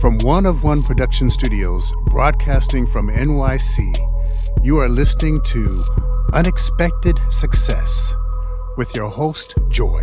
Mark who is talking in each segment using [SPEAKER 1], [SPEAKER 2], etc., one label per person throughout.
[SPEAKER 1] From One of One Production Studios, broadcasting from NYC, you are listening to Unexpected Success with your host, Joy.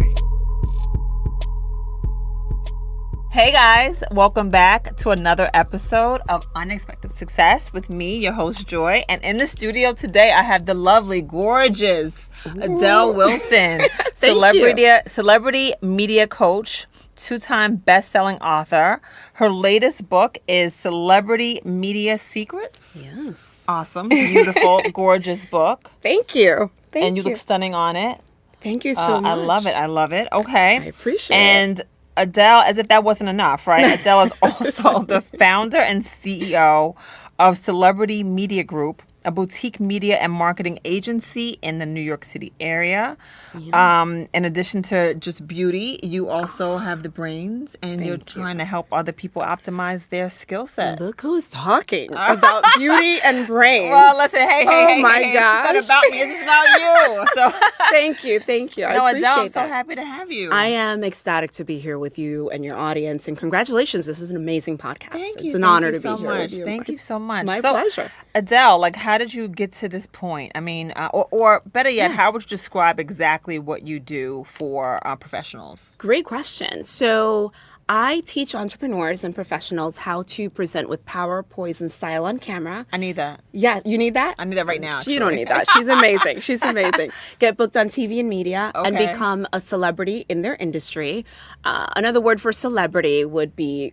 [SPEAKER 2] Hey guys, welcome back to another episode of Unexpected Success with me, your host, Joy. And in the studio today, I have the lovely, gorgeous Adel Wilson, celebrity media coach, two-time best-selling author. Her latest book is Celebrity Media Secrets.
[SPEAKER 3] Yes.
[SPEAKER 2] Awesome, beautiful, gorgeous book.
[SPEAKER 3] Thank you.
[SPEAKER 2] And you look stunning on it.
[SPEAKER 3] Thank you so much.
[SPEAKER 2] I love it. Okay.
[SPEAKER 3] I appreciate it.
[SPEAKER 2] And Adel, as if that wasn't enough, right? Adel is also the founder and CEO of Celebrity Media Group, a boutique media and marketing agency in the New York City area. Yes. In addition to just beauty, you also have the brains, and you're trying to help other people optimize their skill set.
[SPEAKER 3] Look who's talking about beauty and brains.
[SPEAKER 2] Well, listen, hey,
[SPEAKER 3] my gosh.
[SPEAKER 2] It's not about me. It's about you. So
[SPEAKER 3] Thank you.
[SPEAKER 2] No,
[SPEAKER 3] I appreciate
[SPEAKER 2] Adel, I'm so
[SPEAKER 3] that.
[SPEAKER 2] happy to have you.
[SPEAKER 3] I am ecstatic to be here with you and your audience, and congratulations. This is an amazing podcast.
[SPEAKER 2] Thank you.
[SPEAKER 3] It's an honor to
[SPEAKER 2] so
[SPEAKER 3] be here
[SPEAKER 2] much.
[SPEAKER 3] with you.
[SPEAKER 2] Thank you so much.
[SPEAKER 3] My pleasure.
[SPEAKER 2] Adel, how did you get to this point? I mean, or better yet, how would you describe exactly what you do for professionals?
[SPEAKER 3] Great question. So I teach entrepreneurs and professionals how to present with power, poise, and style on camera.
[SPEAKER 2] I need that.
[SPEAKER 3] Yeah, you need that?
[SPEAKER 2] I need that right now.
[SPEAKER 3] You don't need that. She's amazing. She's amazing. Get booked on TV and media and become a celebrity in their industry. Another word for celebrity would be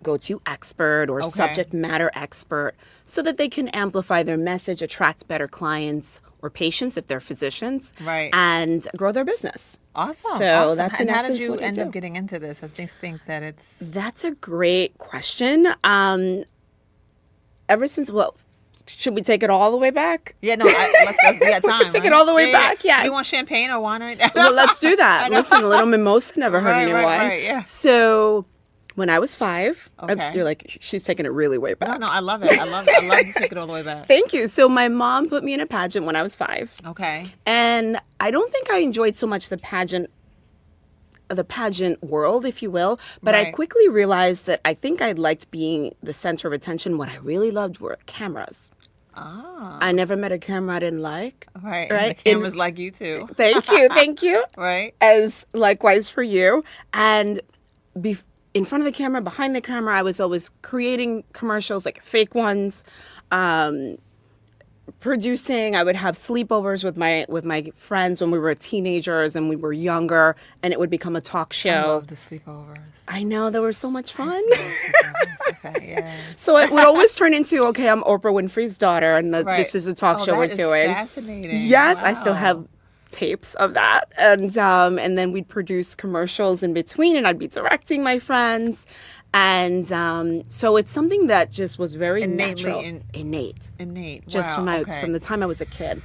[SPEAKER 3] go-to expert or subject matter expert, so that they can amplify their message, attract better clients or patients if they're physicians, and grow their business.
[SPEAKER 2] Awesome.
[SPEAKER 3] So that's in
[SPEAKER 2] and how
[SPEAKER 3] essence
[SPEAKER 2] did you
[SPEAKER 3] what I
[SPEAKER 2] end
[SPEAKER 3] do.
[SPEAKER 2] up getting into this? I just think that it's...
[SPEAKER 3] That's a great question. Ever since, should we take it all the way back?
[SPEAKER 2] Yeah, no, let's we got time.
[SPEAKER 3] We can take it all the way back, yes.
[SPEAKER 2] Do you want champagne or wine?
[SPEAKER 3] Well, let's do that. Listen, a little mimosa never hurt anyone.
[SPEAKER 2] Right, yeah.
[SPEAKER 3] So when I was 5, you're like, she's taking it really way back.
[SPEAKER 2] No, I love it. I love to take it all the way back.
[SPEAKER 3] Thank you. So my mom put me in a pageant when I was 5.
[SPEAKER 2] Okay.
[SPEAKER 3] And I don't think I enjoyed so much the pageant world, if you will, but I quickly realized that I think I liked being the center of attention. What I really loved were cameras. I never met a camera I didn't like.
[SPEAKER 2] Right. And the cameras like you too.
[SPEAKER 3] Thank you.
[SPEAKER 2] Right.
[SPEAKER 3] As likewise for you. And in front of the camera, behind the camera, I was always creating commercials, like fake ones, producing. I would have sleepovers with my friends when we were teenagers and we were younger, and it would become a talk show.
[SPEAKER 2] I love the sleepovers.
[SPEAKER 3] I know, they were so much fun.
[SPEAKER 2] Okay, yeah.
[SPEAKER 3] So it would always turn into, I'm Oprah Winfrey's daughter, and this is a talk show we're doing.
[SPEAKER 2] Fascinating.
[SPEAKER 3] Yes,
[SPEAKER 2] wow.
[SPEAKER 3] I still have tapes of that, and then we'd produce commercials in between, and I'd be directing my friends, and so it's something that just was very natural, innate,
[SPEAKER 2] Wow,
[SPEAKER 3] just from the time I was a kid.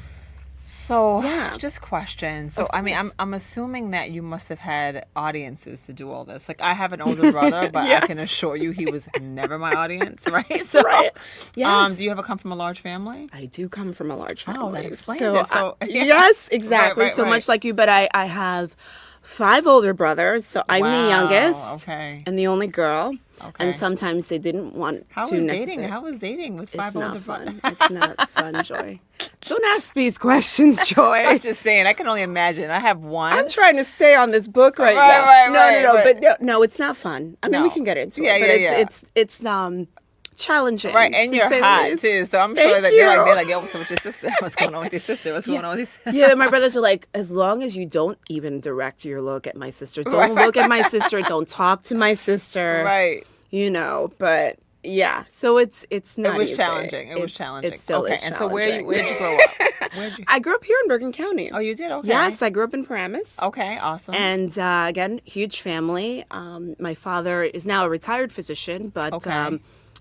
[SPEAKER 2] So just question. So I mean, I'm assuming that you must have had audiences to do all this. Like, I have an older brother, but I can assure you he was never my audience, right? So,
[SPEAKER 3] Yes.
[SPEAKER 2] Do you ever come from a large family?
[SPEAKER 3] I do come from a large family.
[SPEAKER 2] Oh, that explains it. So,
[SPEAKER 3] yes, exactly.
[SPEAKER 2] Right.
[SPEAKER 3] Much like you, but I have 5 older brothers, so I'm the youngest and the only girl. Okay. And sometimes they didn't want to necessarily.
[SPEAKER 2] How was dating with 5 older brothers?
[SPEAKER 3] It's not fun, Joy. Don't ask these questions, Joy.
[SPEAKER 2] I'm just saying, I can only imagine. I have one.
[SPEAKER 3] I'm trying to stay on this book right now. No, it's not fun. I mean, we can get into it, but it's challenging.
[SPEAKER 2] Right, and you're hot too, so I'm sure that they're like, yo, what's up with your sister? What's going on with your sister? What's going on with your sister?
[SPEAKER 3] Yeah, my brothers are like, as long as you don't even direct your look at my sister, don't look at my sister, don't talk to my sister.
[SPEAKER 2] Right.
[SPEAKER 3] But yeah, so it's not.
[SPEAKER 2] It was
[SPEAKER 3] easy.
[SPEAKER 2] challenging. It still is challenging. And so where did you grow up?
[SPEAKER 3] I grew up here in Bergen County.
[SPEAKER 2] Oh, you did? Okay.
[SPEAKER 3] Yes, I grew up in Paramus.
[SPEAKER 2] Okay, awesome.
[SPEAKER 3] And again, huge family. My father is now a retired physician, but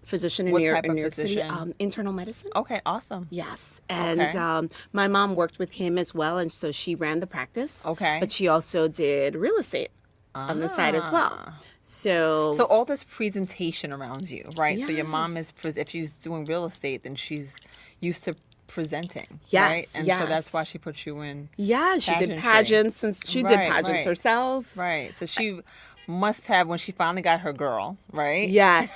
[SPEAKER 3] physician in New York City, internal medicine.
[SPEAKER 2] Okay, awesome.
[SPEAKER 3] Yes, and my mom worked with him as well, and so she ran the practice.
[SPEAKER 2] Okay,
[SPEAKER 3] but she also did real estate on the side as well. So
[SPEAKER 2] all this presentation around you, right?
[SPEAKER 3] Yes.
[SPEAKER 2] So your mom is, if she's doing real estate, then she's used to presenting,
[SPEAKER 3] yes,
[SPEAKER 2] right? And so that's why she put you in.
[SPEAKER 3] Yeah, she did pageants, and she did pageants herself.
[SPEAKER 2] Right. So must have when she finally got her girl, right?
[SPEAKER 3] Yes,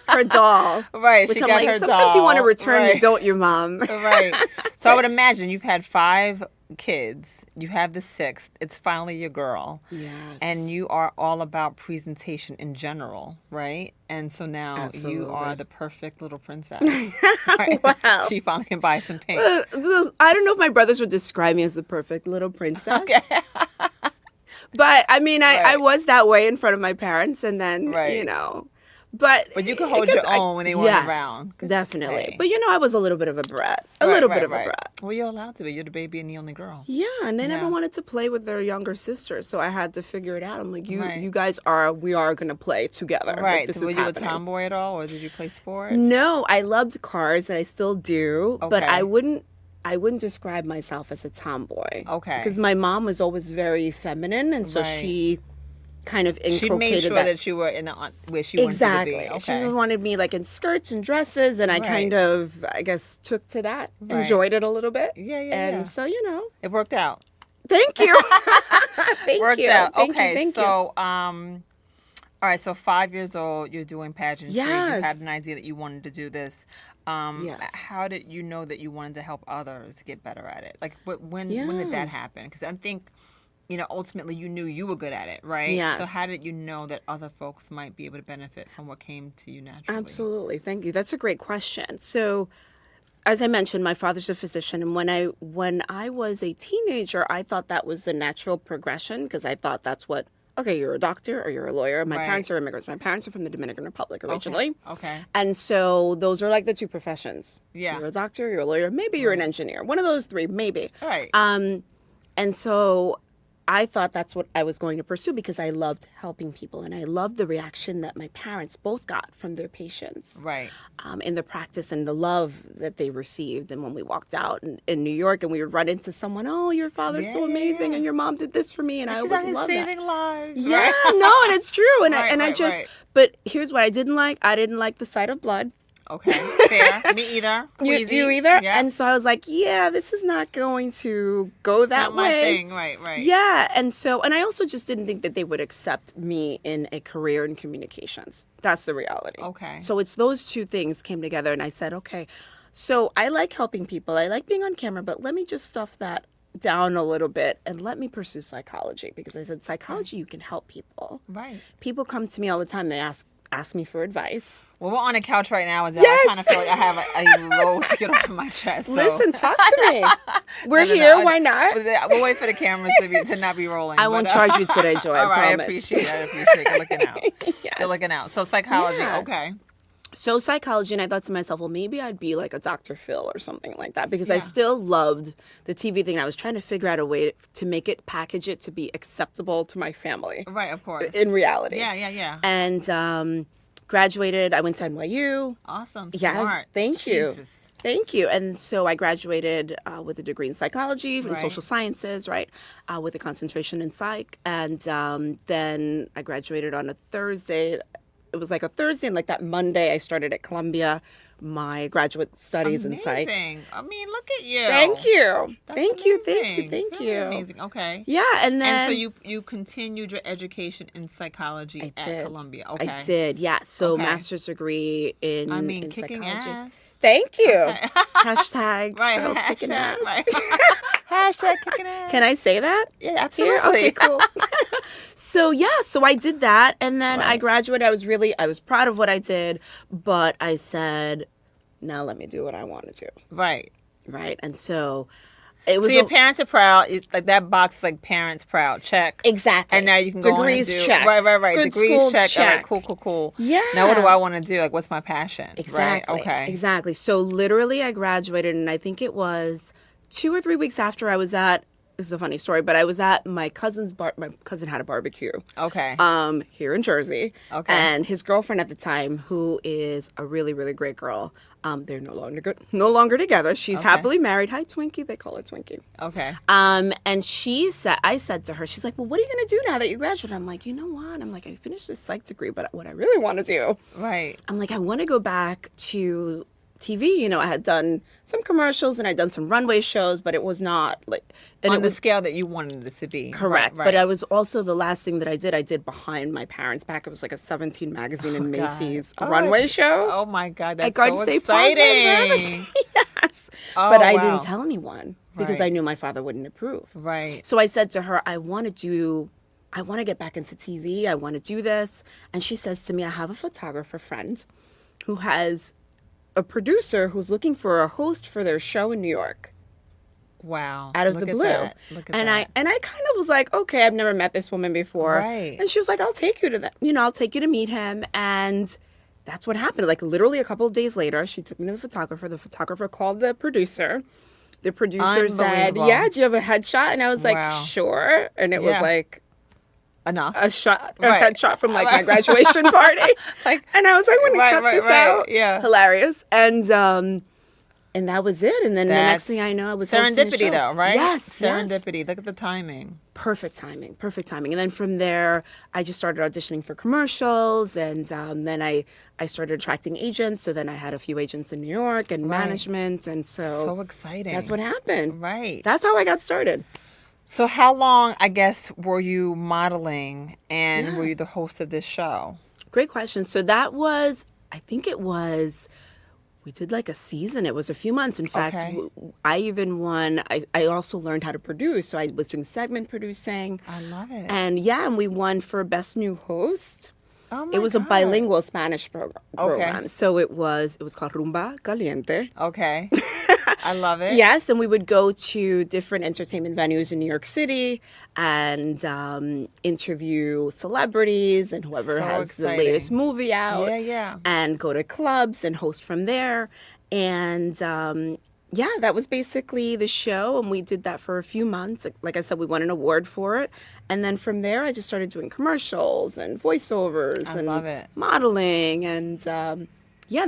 [SPEAKER 3] her doll.
[SPEAKER 2] Right,
[SPEAKER 3] Which
[SPEAKER 2] she
[SPEAKER 3] I'm
[SPEAKER 2] got
[SPEAKER 3] like,
[SPEAKER 2] her
[SPEAKER 3] sometimes
[SPEAKER 2] doll.
[SPEAKER 3] you want to return
[SPEAKER 2] Right.
[SPEAKER 3] me, don't you, Mom?
[SPEAKER 2] Right. So I would imagine you've had 5 kids. You have the 6th. It's finally your girl.
[SPEAKER 3] Yes.
[SPEAKER 2] And you are all about presentation in general, right? And so now
[SPEAKER 3] Absolutely.
[SPEAKER 2] you are the perfect little princess. Right?
[SPEAKER 3] Wow.
[SPEAKER 2] She finally can buy some pink.
[SPEAKER 3] I don't know if my brothers would describe me as the perfect little princess.
[SPEAKER 2] Okay.
[SPEAKER 3] But I mean, I
[SPEAKER 2] Right.
[SPEAKER 3] was that way in front of my parents, and then,
[SPEAKER 2] Right.
[SPEAKER 3] you know. But
[SPEAKER 2] But you could
[SPEAKER 3] it
[SPEAKER 2] hold
[SPEAKER 3] gets-
[SPEAKER 2] your own when they weren't around.
[SPEAKER 3] Definitely.
[SPEAKER 2] Hey.
[SPEAKER 3] But, you know, I was a little bit of a brat. A
[SPEAKER 2] Right,
[SPEAKER 3] little
[SPEAKER 2] right,
[SPEAKER 3] bit of
[SPEAKER 2] right.
[SPEAKER 3] a brat.
[SPEAKER 2] Well, you're allowed to be. You're the baby and the only girl.
[SPEAKER 3] Yeah, and they never
[SPEAKER 2] Yeah.
[SPEAKER 3] wanted to play with their younger sisters, so I had to figure it out. I'm like,
[SPEAKER 2] Right.
[SPEAKER 3] you guys we are going to play together. Like,
[SPEAKER 2] Right.
[SPEAKER 3] this
[SPEAKER 2] Were
[SPEAKER 3] is
[SPEAKER 2] you
[SPEAKER 3] happening.
[SPEAKER 2] a tomboy at all, or did you play sports?
[SPEAKER 3] No, I loved cars, and I still do, but
[SPEAKER 2] Okay.
[SPEAKER 3] I wouldn't describe myself as a tomboy.
[SPEAKER 2] Okay.
[SPEAKER 3] Because my mom was always very feminine, and so
[SPEAKER 2] Right.
[SPEAKER 3] she kind of inculcated
[SPEAKER 2] She made sure that you were in the where she
[SPEAKER 3] exactly.
[SPEAKER 2] wanted you to be.
[SPEAKER 3] She
[SPEAKER 2] Okay.
[SPEAKER 3] just wanted me like in skirts and dresses, and I kind
[SPEAKER 2] Right.
[SPEAKER 3] of, I guess, took to that,
[SPEAKER 2] Right.
[SPEAKER 3] enjoyed it a little bit.
[SPEAKER 2] Yeah, yeah,
[SPEAKER 3] And
[SPEAKER 2] yeah.
[SPEAKER 3] so, you know,
[SPEAKER 2] It worked out.
[SPEAKER 3] thank you. Thank
[SPEAKER 2] Worked
[SPEAKER 3] you.
[SPEAKER 2] out.
[SPEAKER 3] Thank
[SPEAKER 2] Okay.
[SPEAKER 3] you. Thank you.
[SPEAKER 2] So, all right. So 5 years old, you're doing pageantry.
[SPEAKER 3] Yes.
[SPEAKER 2] You had an idea that you wanted to do this.
[SPEAKER 3] Yes.
[SPEAKER 2] How did you know that you wanted to help others get better at it? Like, when did that happen? Because I think, you know, ultimately you knew you were good at it, right?
[SPEAKER 3] Yes.
[SPEAKER 2] So how did you know that other folks might be able to benefit from what came to you naturally?
[SPEAKER 3] Absolutely. Thank you. That's a great question. So, as I mentioned, my father's a physician, and when I was a teenager, I thought that was the natural progression because I thought that's what. Okay, you're a doctor or you're a lawyer. My
[SPEAKER 2] Right.
[SPEAKER 3] parents are immigrants. My parents are from the Dominican Republic originally.
[SPEAKER 2] Okay.
[SPEAKER 3] And so those are like the 2 professions.
[SPEAKER 2] Yeah.
[SPEAKER 3] You're a doctor, you're a lawyer, maybe you're an engineer. One of those 3, maybe.
[SPEAKER 2] All right.
[SPEAKER 3] And so I thought that's what I was going to pursue because I loved helping people and I loved the reaction that my parents both got from their patients.
[SPEAKER 2] Right.
[SPEAKER 3] In the practice and the love that they received. And when we walked out in New York and we would run into someone, oh, your father's so amazing and your mom did this for me. And I
[SPEAKER 2] He's
[SPEAKER 3] always
[SPEAKER 2] out here
[SPEAKER 3] loved
[SPEAKER 2] saving
[SPEAKER 3] that.
[SPEAKER 2] lives.
[SPEAKER 3] Yeah,
[SPEAKER 2] Right?
[SPEAKER 3] no, and it's true. And
[SPEAKER 2] Right,
[SPEAKER 3] I
[SPEAKER 2] right,
[SPEAKER 3] just,
[SPEAKER 2] right.
[SPEAKER 3] but here's what I didn't like. I didn't like the sight of blood.
[SPEAKER 2] Okay. Fair. Me either. Queasy.
[SPEAKER 3] You either?
[SPEAKER 2] Yeah.
[SPEAKER 3] And so I was like, yeah, this is not going to go that
[SPEAKER 2] Not my
[SPEAKER 3] way.
[SPEAKER 2] thing. Right. Right.
[SPEAKER 3] Yeah. And I also just didn't think that they would accept me in a career in communications. That's the reality.
[SPEAKER 2] Okay.
[SPEAKER 3] So it's those 2 things came together and I said, okay, so I like helping people. I like being on camera, but let me just stuff that down a little bit and let me pursue psychology because I said, psychology, you can help people.
[SPEAKER 2] Right.
[SPEAKER 3] People come to me all the time. They ask me for advice.
[SPEAKER 2] Well, we're on the couch right now, and
[SPEAKER 3] Yes.
[SPEAKER 2] I kind of feel like I have a load to get off my chest. So.
[SPEAKER 3] Listen, talk to me. We're
[SPEAKER 2] No,
[SPEAKER 3] here.
[SPEAKER 2] no.
[SPEAKER 3] Why not?
[SPEAKER 2] We'll wait for the cameras to not be rolling.
[SPEAKER 3] I won't charge you today, Joy. I
[SPEAKER 2] All right,
[SPEAKER 3] promise.
[SPEAKER 2] I appreciate it. You're looking out.
[SPEAKER 3] Yes.
[SPEAKER 2] You're looking out. So psychology,
[SPEAKER 3] Yeah.
[SPEAKER 2] okay.
[SPEAKER 3] So psychology, and I thought to myself, well, maybe I'd be like a Dr. Phil or something like that because I
[SPEAKER 2] Yeah.
[SPEAKER 3] still loved the TV thing. I was trying to figure out a way to make it, package it to be acceptable to my family
[SPEAKER 2] Right, of course.
[SPEAKER 3] in reality.
[SPEAKER 2] Yeah.
[SPEAKER 3] And graduated. I went to NYU.
[SPEAKER 2] Awesome.
[SPEAKER 3] Yeah,
[SPEAKER 2] Smart.
[SPEAKER 3] thank you.
[SPEAKER 2] Jesus.
[SPEAKER 3] Thank you. And so I graduated with a degree in psychology and
[SPEAKER 2] Right.
[SPEAKER 3] social sciences, right, with a concentration in psych. And then I graduated on a Thursday. It was like a Thursday, and like that Monday, I started at Columbia my graduate studies in psych.
[SPEAKER 2] Amazing. I mean, look at you.
[SPEAKER 3] Thank you.
[SPEAKER 2] That's
[SPEAKER 3] Thank you.
[SPEAKER 2] amazing.
[SPEAKER 3] Thank
[SPEAKER 2] Very
[SPEAKER 3] you.
[SPEAKER 2] Amazing. Okay.
[SPEAKER 3] Yeah, and then
[SPEAKER 2] And so you continued your education in psychology at
[SPEAKER 3] did.
[SPEAKER 2] Columbia. Okay.
[SPEAKER 3] I did, yeah. So
[SPEAKER 2] Okay.
[SPEAKER 3] master's degree in
[SPEAKER 2] I mean,
[SPEAKER 3] in
[SPEAKER 2] kicking
[SPEAKER 3] psychology.
[SPEAKER 2] ass.
[SPEAKER 3] Thank you. Hashtag
[SPEAKER 2] Right.
[SPEAKER 3] girls kicking ass.
[SPEAKER 2] Right. Hashtag kicking ass.
[SPEAKER 3] Can I say that?
[SPEAKER 2] Yeah,
[SPEAKER 3] Here?
[SPEAKER 2] absolutely.
[SPEAKER 3] Okay, cool. So I did that, and then I graduated. I was proud of what I did, but I said, now let me do what I want to do,
[SPEAKER 2] Right.
[SPEAKER 3] right? And so it was
[SPEAKER 2] So your parents are proud. It's like that box is like parents proud. Check.
[SPEAKER 3] exactly.
[SPEAKER 2] And now you can go
[SPEAKER 3] degrees
[SPEAKER 2] on and do,
[SPEAKER 3] check.
[SPEAKER 2] Right.
[SPEAKER 3] Good
[SPEAKER 2] Degrees
[SPEAKER 3] school
[SPEAKER 2] check.
[SPEAKER 3] check.
[SPEAKER 2] All right, cool.
[SPEAKER 3] Yeah.
[SPEAKER 2] Now what do I want to do? Like, what's my passion?
[SPEAKER 3] Exactly.
[SPEAKER 2] Right? Okay.
[SPEAKER 3] Exactly. So literally, I graduated, and I think it was 2 or 3 weeks after I was at. This is a funny story, but I was at my cousin's bar. My cousin had a barbecue.
[SPEAKER 2] Okay.
[SPEAKER 3] Here in Jersey.
[SPEAKER 2] Okay.
[SPEAKER 3] And his girlfriend at the time, who is a really, really great girl, they're no longer together. She's happily married. Hi, Twinkie. They call her Twinkie.
[SPEAKER 2] Okay.
[SPEAKER 3] And I said to her, she's like, well, what are you going to do now that you graduated? I'm like, you know what? I'm like, I finished this psych degree, but what I really want to do,
[SPEAKER 2] Right.
[SPEAKER 3] I'm like, I want to go back to TV. You know, I had done some commercials and I'd done some runway shows, but it was not like... And
[SPEAKER 2] on
[SPEAKER 3] it
[SPEAKER 2] the
[SPEAKER 3] was
[SPEAKER 2] scale that you wanted it to be.
[SPEAKER 3] correct.
[SPEAKER 2] Right.
[SPEAKER 3] But I was also, the last thing that I did behind my parents' back. It was like a 17 magazine and Macy's runway show.
[SPEAKER 2] Oh my God, that's
[SPEAKER 3] at Garden
[SPEAKER 2] so
[SPEAKER 3] State
[SPEAKER 2] exciting.
[SPEAKER 3] Yes.
[SPEAKER 2] Oh,
[SPEAKER 3] but I
[SPEAKER 2] wow.
[SPEAKER 3] didn't tell anyone because I knew my father wouldn't approve.
[SPEAKER 2] Right.
[SPEAKER 3] So I said to her, I want to get back into TV. I want to do this. And she says to me, I have a photographer friend who has a producer who's looking for a host for their show in New York.
[SPEAKER 2] Wow.
[SPEAKER 3] Out of
[SPEAKER 2] Look
[SPEAKER 3] the
[SPEAKER 2] at
[SPEAKER 3] blue.
[SPEAKER 2] that. Look at
[SPEAKER 3] and
[SPEAKER 2] that.
[SPEAKER 3] I kind of was like, okay, I've never met this woman before.
[SPEAKER 2] Right.
[SPEAKER 3] And she was like, I'll take you to that. You know, I'll take you to meet him. And that's what happened. Like literally a couple of days later, she took me to the photographer. The photographer called the producer. The producer said,
[SPEAKER 2] Unbelievable.
[SPEAKER 3] yeah, do you have a headshot? And I was like,
[SPEAKER 2] Wow.
[SPEAKER 3] sure. And it was
[SPEAKER 2] Yeah.
[SPEAKER 3] like
[SPEAKER 2] Enough.
[SPEAKER 3] a
[SPEAKER 2] Right.
[SPEAKER 3] headshot from like my graduation party. And I was like, I'm going to cut this out.
[SPEAKER 2] Yeah.
[SPEAKER 3] Hilarious. And that was it. And then the next thing I know, I was hosting a
[SPEAKER 2] serendipity,
[SPEAKER 3] show.
[SPEAKER 2] though, right?
[SPEAKER 3] Yes.
[SPEAKER 2] Serendipity. Look at the timing.
[SPEAKER 3] Perfect timing. And then from there, I just started auditioning for commercials. And then I started attracting agents. So then I had a few agents in New York and management. And
[SPEAKER 2] So exciting.
[SPEAKER 3] that's what happened.
[SPEAKER 2] Right.
[SPEAKER 3] That's how I got started.
[SPEAKER 2] So how long, I guess, were you modeling and were you the host of this show?
[SPEAKER 3] Great question. So that was, I think it was, we did like a season. It was a few months. In fact,
[SPEAKER 2] Okay.
[SPEAKER 3] I even won, I also learned how to produce. So I was doing segment producing.
[SPEAKER 2] I love it.
[SPEAKER 3] And and we won for Best New Host.
[SPEAKER 2] Oh my
[SPEAKER 3] It was a
[SPEAKER 2] God.
[SPEAKER 3] bilingual Spanish program.
[SPEAKER 2] Okay.
[SPEAKER 3] So it was called Rumba Caliente.
[SPEAKER 2] Okay. I love it.
[SPEAKER 3] Yes, and we would go to different entertainment venues in New York City and interview celebrities and whoever
[SPEAKER 2] So
[SPEAKER 3] has
[SPEAKER 2] exciting.
[SPEAKER 3] the latest movie out.
[SPEAKER 2] Yeah.
[SPEAKER 3] And go to clubs and host from there. And that was basically the show. And we did that for a few months. Like I said, we won an award for it. And then from there, I just started doing commercials and voiceovers and
[SPEAKER 2] love it.
[SPEAKER 3] modeling. And and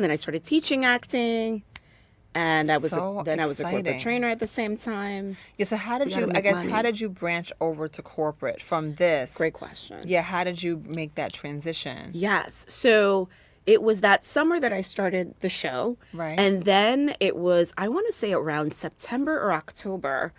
[SPEAKER 3] then I started teaching acting. And I was
[SPEAKER 2] So
[SPEAKER 3] a corporate
[SPEAKER 2] exciting.
[SPEAKER 3] trainer at the same time.
[SPEAKER 2] Yeah, so how did
[SPEAKER 3] gotta
[SPEAKER 2] you, I
[SPEAKER 3] make
[SPEAKER 2] guess,
[SPEAKER 3] money.
[SPEAKER 2] how did you branch over to corporate from this?
[SPEAKER 3] Great question.
[SPEAKER 2] Yeah, how did you make that transition?
[SPEAKER 3] Yes. So it was that summer that I started the show.
[SPEAKER 2] Right.
[SPEAKER 3] And then it was, I want to say around September or October,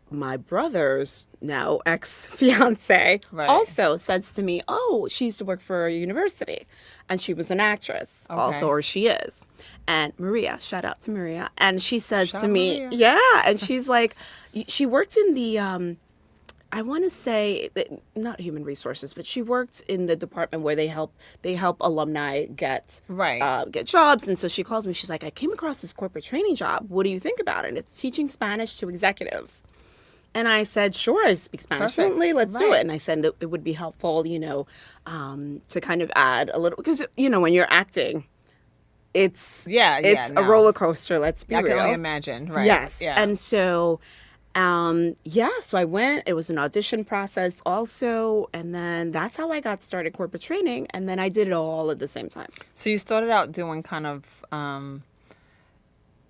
[SPEAKER 3] my brother's now ex-fiance
[SPEAKER 2] Right.
[SPEAKER 3] also says to me, oh, she used to work for a university and she was an actress also, or she is. And Maria, shout out to Maria. And she says
[SPEAKER 2] Shout
[SPEAKER 3] to
[SPEAKER 2] out
[SPEAKER 3] me,
[SPEAKER 2] Maria.
[SPEAKER 3] yeah, and she's like, she worked in the, I want to say not human resources, but she worked in the department where they help alumni get get jobs. And so she calls me. She's like, I came across this corporate training job. What do you think about it? It's teaching Spanish to executives. And I said, sure, I speak Spanish fluently. Let's do it. And I said that it would be helpful, to kind of add a little, because when you're acting, it's a roller coaster. Let's be
[SPEAKER 2] I
[SPEAKER 3] real.
[SPEAKER 2] can only imagine. Right.
[SPEAKER 3] Yes.
[SPEAKER 2] Yeah.
[SPEAKER 3] And so, so I went. It was an audition process also. And then that's how I got started corporate training. And then I did it all at the same time.
[SPEAKER 2] So you started out doing kind of,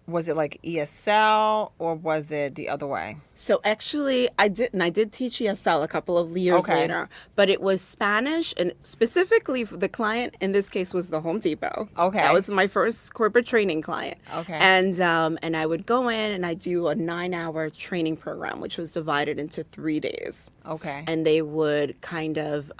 [SPEAKER 2] was it like ESL or was it the other way?
[SPEAKER 3] So actually, I did teach ESL a couple of years later, but it was Spanish, and specifically the client in this case was the Home Depot.
[SPEAKER 2] Okay.
[SPEAKER 3] That was my first corporate training client.
[SPEAKER 2] Okay.
[SPEAKER 3] And I would go in and I do a 9-hour training program, which was divided into 3 days.
[SPEAKER 2] Okay.
[SPEAKER 3] And they would kind of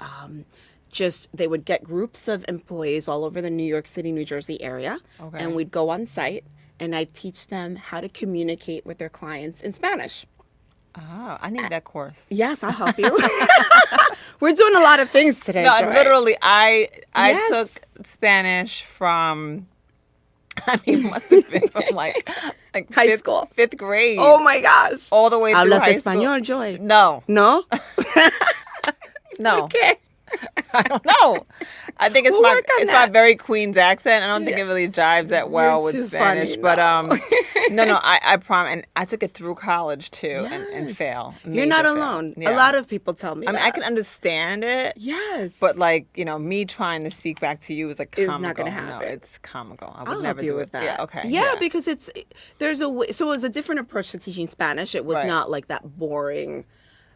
[SPEAKER 3] they would get groups of employees all over the New York City, New Jersey area,
[SPEAKER 2] Okay.
[SPEAKER 3] and we'd go on site. And I teach them how to communicate with their clients in Spanish.
[SPEAKER 2] Oh, I need that course.
[SPEAKER 3] Yes, I'll help you. We're doing a lot of things today.
[SPEAKER 2] No,
[SPEAKER 3] Joy.
[SPEAKER 2] literally, I
[SPEAKER 3] Yes.
[SPEAKER 2] took Spanish from, it must have been from like
[SPEAKER 3] High school.
[SPEAKER 2] 5th grade.
[SPEAKER 3] Oh my gosh.
[SPEAKER 2] All the way through
[SPEAKER 3] Hablas
[SPEAKER 2] high
[SPEAKER 3] español,
[SPEAKER 2] school.
[SPEAKER 3] Joy?
[SPEAKER 2] No,
[SPEAKER 3] No?
[SPEAKER 2] no.
[SPEAKER 3] Okay.
[SPEAKER 2] I don't know. I think it's
[SPEAKER 3] We'll work on
[SPEAKER 2] my
[SPEAKER 3] that.
[SPEAKER 2] very Queens accent. I don't think it really jives that well
[SPEAKER 3] You're too
[SPEAKER 2] with Spanish.
[SPEAKER 3] funny,
[SPEAKER 2] But
[SPEAKER 3] no.
[SPEAKER 2] no, I promise. And I took it through college too, and
[SPEAKER 3] Yes.
[SPEAKER 2] fail.
[SPEAKER 3] You're not
[SPEAKER 2] Major fail.
[SPEAKER 3] alone.
[SPEAKER 2] Yeah.
[SPEAKER 3] A lot of people tell me
[SPEAKER 2] I mean,
[SPEAKER 3] that.
[SPEAKER 2] I can understand it.
[SPEAKER 3] Yes.
[SPEAKER 2] But me trying to speak back to you is like
[SPEAKER 3] It's
[SPEAKER 2] comical.
[SPEAKER 3] not gonna
[SPEAKER 2] No,
[SPEAKER 3] happen.
[SPEAKER 2] it's comical. I would
[SPEAKER 3] I'll
[SPEAKER 2] never
[SPEAKER 3] help you
[SPEAKER 2] do
[SPEAKER 3] with
[SPEAKER 2] it.
[SPEAKER 3] that.
[SPEAKER 2] Yeah, okay.
[SPEAKER 3] Yeah, because there's a way. So it was a different approach to teaching Spanish. It was
[SPEAKER 2] Right.
[SPEAKER 3] not like that boring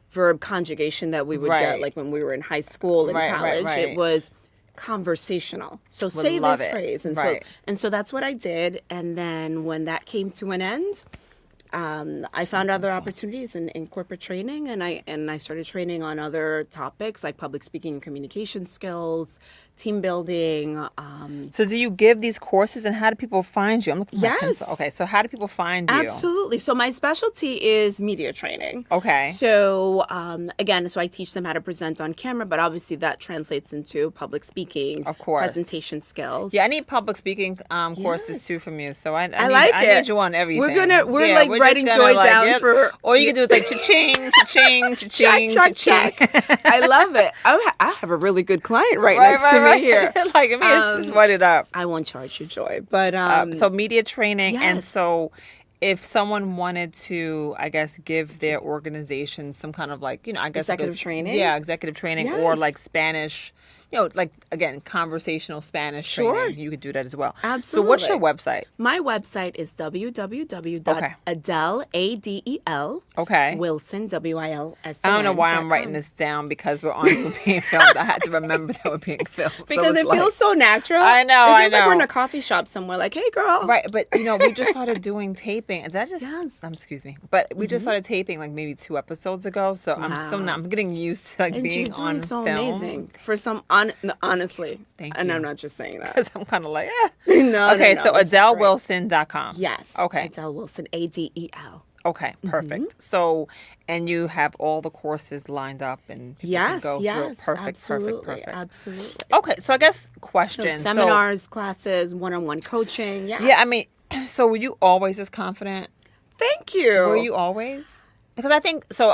[SPEAKER 3] verb conjugation that we would
[SPEAKER 2] Right.
[SPEAKER 3] get like when we were in high school and
[SPEAKER 2] Right, right,
[SPEAKER 3] college.
[SPEAKER 2] right.
[SPEAKER 3] It was conversational. So
[SPEAKER 2] Would
[SPEAKER 3] say
[SPEAKER 2] love
[SPEAKER 3] this
[SPEAKER 2] it.
[SPEAKER 3] phrase. And
[SPEAKER 2] Right.
[SPEAKER 3] so that's what I did. And then when that came to an end, I found other opportunities in corporate training, and I started training on other topics like public speaking and communication skills, team building.
[SPEAKER 2] So do you give these courses, and how do people find you? I'm looking at my
[SPEAKER 3] Yes.
[SPEAKER 2] pencil. Okay, so how do people find you?
[SPEAKER 3] Absolutely. So my specialty is media training.
[SPEAKER 2] Okay.
[SPEAKER 3] So again, so I teach them how to present on camera, but obviously that translates into public speaking,
[SPEAKER 2] Of course.
[SPEAKER 3] presentation skills.
[SPEAKER 2] Yeah, I need public speaking courses too from you. So I
[SPEAKER 3] I
[SPEAKER 2] need you on everything.
[SPEAKER 3] We're
[SPEAKER 2] Yeah,
[SPEAKER 3] writing
[SPEAKER 2] just
[SPEAKER 3] Joy
[SPEAKER 2] gonna,
[SPEAKER 3] down
[SPEAKER 2] yep.
[SPEAKER 3] for.
[SPEAKER 2] Or you can do it like cha-ching, cha-ching, cha-ching,
[SPEAKER 3] Check,
[SPEAKER 2] cha-ching.
[SPEAKER 3] check. I love it. I have a really good client right next to me here.
[SPEAKER 2] Like me, it's just write it up.
[SPEAKER 3] I won't charge you, Joy, but
[SPEAKER 2] So media training, and
[SPEAKER 3] yes.
[SPEAKER 2] so if someone wanted to, I guess, give their organization some kind of like, I guess
[SPEAKER 3] Executive training?
[SPEAKER 2] Yeah, executive training, or
[SPEAKER 3] Yes.
[SPEAKER 2] like Spanish, like again, conversational Spanish
[SPEAKER 3] Sure.
[SPEAKER 2] training. You could do that as well.
[SPEAKER 3] Absolutely.
[SPEAKER 2] So what's your website?
[SPEAKER 3] my website is www.adel, A-D-E-L,
[SPEAKER 2] Okay.
[SPEAKER 3] Wilson, W-I-L-S-O-N.
[SPEAKER 2] I don't know why I'm writing this down because we're being filmed. I had to remember that we're being filmed. So
[SPEAKER 3] Because
[SPEAKER 2] it's
[SPEAKER 3] it feels so natural.
[SPEAKER 2] I know,
[SPEAKER 3] It
[SPEAKER 2] I
[SPEAKER 3] feels like we're in
[SPEAKER 2] know.
[SPEAKER 3] a coffee shop somewhere. Like, hey, girl.
[SPEAKER 2] Right, but we just started doing taping. Is that just?
[SPEAKER 3] Yes.
[SPEAKER 2] Excuse me. But we just started taping like maybe 2 episodes ago, so I'm still not. I'm getting used to like
[SPEAKER 3] And
[SPEAKER 2] being
[SPEAKER 3] you're doing
[SPEAKER 2] on
[SPEAKER 3] so
[SPEAKER 2] film.
[SPEAKER 3] amazing. For some, honestly.
[SPEAKER 2] Thank
[SPEAKER 3] And
[SPEAKER 2] you.
[SPEAKER 3] I'm not just saying that.
[SPEAKER 2] Because I'm kind of like, eh.
[SPEAKER 3] No,
[SPEAKER 2] Okay,
[SPEAKER 3] no,
[SPEAKER 2] so
[SPEAKER 3] this is great.
[SPEAKER 2] AdelWilson.com.
[SPEAKER 3] Yes.
[SPEAKER 2] Okay.
[SPEAKER 3] Adel Wilson, A-D-E-L.
[SPEAKER 2] Okay, perfect. So, and you have all the courses lined up and people can
[SPEAKER 3] Yes,
[SPEAKER 2] go through
[SPEAKER 3] yes.
[SPEAKER 2] it. Perfect,
[SPEAKER 3] absolutely,
[SPEAKER 2] perfect.
[SPEAKER 3] Absolutely.
[SPEAKER 2] Okay, so I guess
[SPEAKER 3] So
[SPEAKER 2] question.
[SPEAKER 3] seminars, classes, one-on-one coaching. Yeah.
[SPEAKER 2] Yeah, I mean, so were you always as confident?
[SPEAKER 3] Thank you.
[SPEAKER 2] Were you always? Because I think so.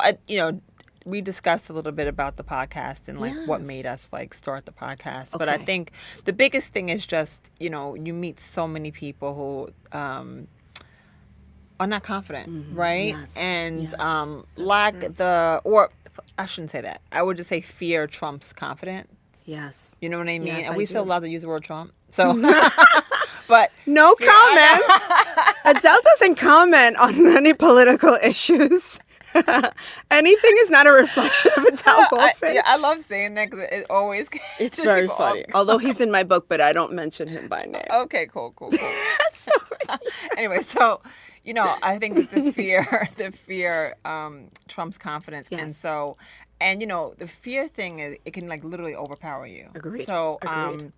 [SPEAKER 2] We discussed a little bit about the podcast and like what made us like start the podcast. But I
[SPEAKER 3] Okay.
[SPEAKER 2] think the biggest thing is just you meet so many people who are not confident, right?
[SPEAKER 3] Yes,
[SPEAKER 2] And
[SPEAKER 3] yes,
[SPEAKER 2] lack
[SPEAKER 3] true.
[SPEAKER 2] or I shouldn't say that. I would just say fear trumps confidence.
[SPEAKER 3] Yes.
[SPEAKER 2] You know what I mean?
[SPEAKER 3] Yes,
[SPEAKER 2] and
[SPEAKER 3] I
[SPEAKER 2] we still
[SPEAKER 3] do.
[SPEAKER 2] allowed to use the word Trump. So, but
[SPEAKER 3] No comment. Adele doesn't comment on any political issues. Anything is not a reflection of Adele Wilson.
[SPEAKER 2] I love saying that because it always
[SPEAKER 3] It's
[SPEAKER 2] just
[SPEAKER 3] very
[SPEAKER 2] people
[SPEAKER 3] funny. Although he's in my book, but I don't mention him by name.
[SPEAKER 2] Okay, cool. Anyway, so I think that the fear trumps confidence, and
[SPEAKER 3] Yes.
[SPEAKER 2] so, the fear thing is it can like literally overpower you.
[SPEAKER 3] Agreed.
[SPEAKER 2] So,
[SPEAKER 3] Agreed.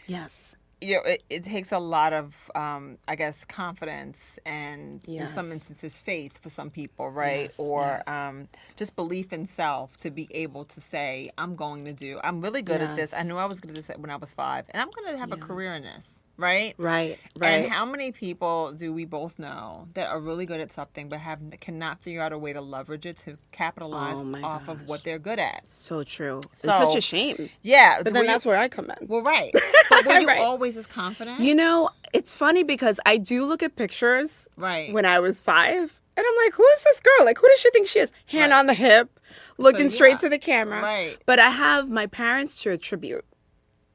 [SPEAKER 3] Yes.
[SPEAKER 2] it takes a lot of I guess confidence and in some
[SPEAKER 3] Yes.
[SPEAKER 2] instances faith for some people, right?
[SPEAKER 3] Yes,
[SPEAKER 2] Or
[SPEAKER 3] yes.
[SPEAKER 2] just belief in self to be able to say I'm really good at this.
[SPEAKER 3] Yes.
[SPEAKER 2] I knew I was good at this when I was 5 and I'm going to have a career in this, right?
[SPEAKER 3] Right.
[SPEAKER 2] And how many people do we both know that are really good at something but cannot figure out a way to leverage it to capitalize
[SPEAKER 3] Oh, my
[SPEAKER 2] off of
[SPEAKER 3] gosh.
[SPEAKER 2] what they're good at?
[SPEAKER 3] So true.
[SPEAKER 2] So-
[SPEAKER 3] it's such a shame.
[SPEAKER 2] Yeah,
[SPEAKER 3] But then that's where I come in.
[SPEAKER 2] well, right. But were you
[SPEAKER 3] Right.
[SPEAKER 2] always as confident?
[SPEAKER 3] You know, it's funny because I do look at pictures
[SPEAKER 2] Right.
[SPEAKER 3] when I was 5, and I'm like, who is this girl? Like, who does she think she is? Hand
[SPEAKER 2] Right.
[SPEAKER 3] on the hip, looking straight
[SPEAKER 2] yeah.
[SPEAKER 3] to the camera.
[SPEAKER 2] Right.
[SPEAKER 3] But I have my parents to attribute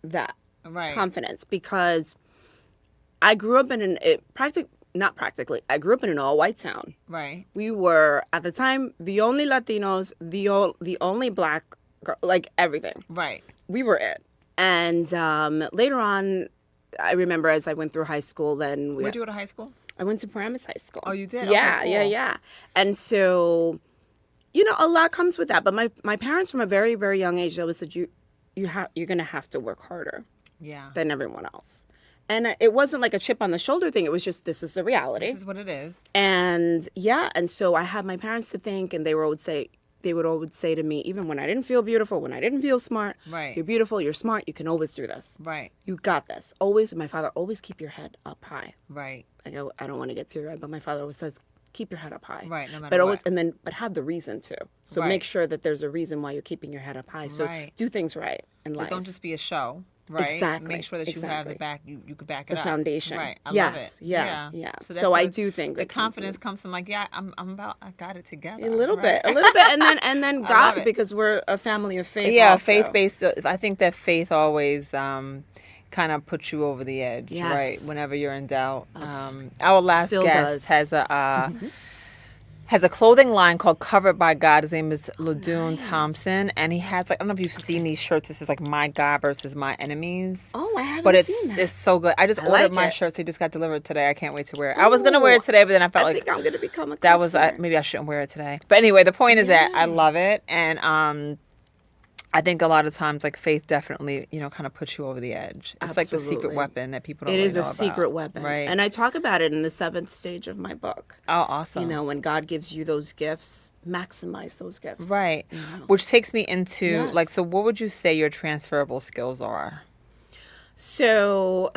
[SPEAKER 3] that
[SPEAKER 2] Right.
[SPEAKER 3] confidence because I grew up in I grew up in an all-white town.
[SPEAKER 2] Right.
[SPEAKER 3] We were, at the time, the only Latinos, the only black girl, like everything.
[SPEAKER 2] Right.
[SPEAKER 3] We were it. And later on, I remember as I went through high school, then
[SPEAKER 2] Where'd you go to high school?
[SPEAKER 3] I went to Paramus High School.
[SPEAKER 2] Oh, you did?
[SPEAKER 3] Yeah,
[SPEAKER 2] Okay,
[SPEAKER 3] yeah,
[SPEAKER 2] cool.
[SPEAKER 3] yeah. And so, a lot comes with that. But my parents, from a very, very young age, they always said, you're going to have to work harder
[SPEAKER 2] Yeah.
[SPEAKER 3] than everyone else. And it wasn't like a chip on the shoulder thing. It was just, this is the reality.
[SPEAKER 2] This is what it is.
[SPEAKER 3] And yeah, and so I had my parents to thank, and they would always say to me, even when I didn't feel beautiful, when I didn't feel smart,
[SPEAKER 2] Right.
[SPEAKER 3] you're beautiful, you're smart, you can always do this.
[SPEAKER 2] Right.
[SPEAKER 3] You got this. Always, my father, always keep your head up high.
[SPEAKER 2] Right.
[SPEAKER 3] I don't want to get teary-eyed, but my father always says, keep your head up high.
[SPEAKER 2] Right, no matter
[SPEAKER 3] but always,
[SPEAKER 2] what.
[SPEAKER 3] but have the reason to. So
[SPEAKER 2] Right.
[SPEAKER 3] make sure that there's a reason why you're keeping your head up high. So
[SPEAKER 2] Right.
[SPEAKER 3] do things right in life.
[SPEAKER 2] But don't just be a show. Right.
[SPEAKER 3] Exactly,
[SPEAKER 2] Make sure that you have the
[SPEAKER 3] exactly.
[SPEAKER 2] back. You could back it
[SPEAKER 3] The
[SPEAKER 2] up.
[SPEAKER 3] foundation.
[SPEAKER 2] Right. I
[SPEAKER 3] Yes,
[SPEAKER 2] love it.
[SPEAKER 3] yeah, yeah.
[SPEAKER 2] that's
[SPEAKER 3] So I
[SPEAKER 2] where
[SPEAKER 3] do think
[SPEAKER 2] the
[SPEAKER 3] that comes
[SPEAKER 2] confidence comes from like, yeah, I got it together.
[SPEAKER 3] a little
[SPEAKER 2] right?
[SPEAKER 3] bit, and then
[SPEAKER 2] love
[SPEAKER 3] God,
[SPEAKER 2] it.
[SPEAKER 3] because we're a family of faith.
[SPEAKER 2] Yeah,
[SPEAKER 3] also.
[SPEAKER 2] faith-based. I think that faith always kind of puts you over the edge,
[SPEAKER 3] Yes.
[SPEAKER 2] right? Whenever you're in doubt. Our last
[SPEAKER 3] Still
[SPEAKER 2] guest
[SPEAKER 3] does.
[SPEAKER 2] has a has a clothing line called Covered by God. His name is Ladune Thompson, and he has like, I don't know if you've seen these shirts. It says like "My God versus My Enemies."
[SPEAKER 3] Oh, I haven't
[SPEAKER 2] but
[SPEAKER 3] seen that.
[SPEAKER 2] It's so good. I just ordered
[SPEAKER 3] like
[SPEAKER 2] my
[SPEAKER 3] it.
[SPEAKER 2] shirts. They just got delivered today. I can't wait to wear it. I was gonna wear it today, but then I felt
[SPEAKER 3] I
[SPEAKER 2] like
[SPEAKER 3] think I'm gonna become a
[SPEAKER 2] that was
[SPEAKER 3] customer.
[SPEAKER 2] maybe I shouldn't wear it today. But anyway, the point is that I love it, and I think a lot of times, like, faith definitely, kind of puts you over the edge. It's like the secret weapon that people don't
[SPEAKER 3] It
[SPEAKER 2] really
[SPEAKER 3] is
[SPEAKER 2] know
[SPEAKER 3] a
[SPEAKER 2] about.
[SPEAKER 3] secret weapon.
[SPEAKER 2] Right.
[SPEAKER 3] And I talk about it in the 7th stage of my book.
[SPEAKER 2] Oh, awesome.
[SPEAKER 3] When God gives you those gifts, maximize those gifts.
[SPEAKER 2] Right. Which takes me into,
[SPEAKER 3] Yes.
[SPEAKER 2] so what would you say your transferable skills are?
[SPEAKER 3] So,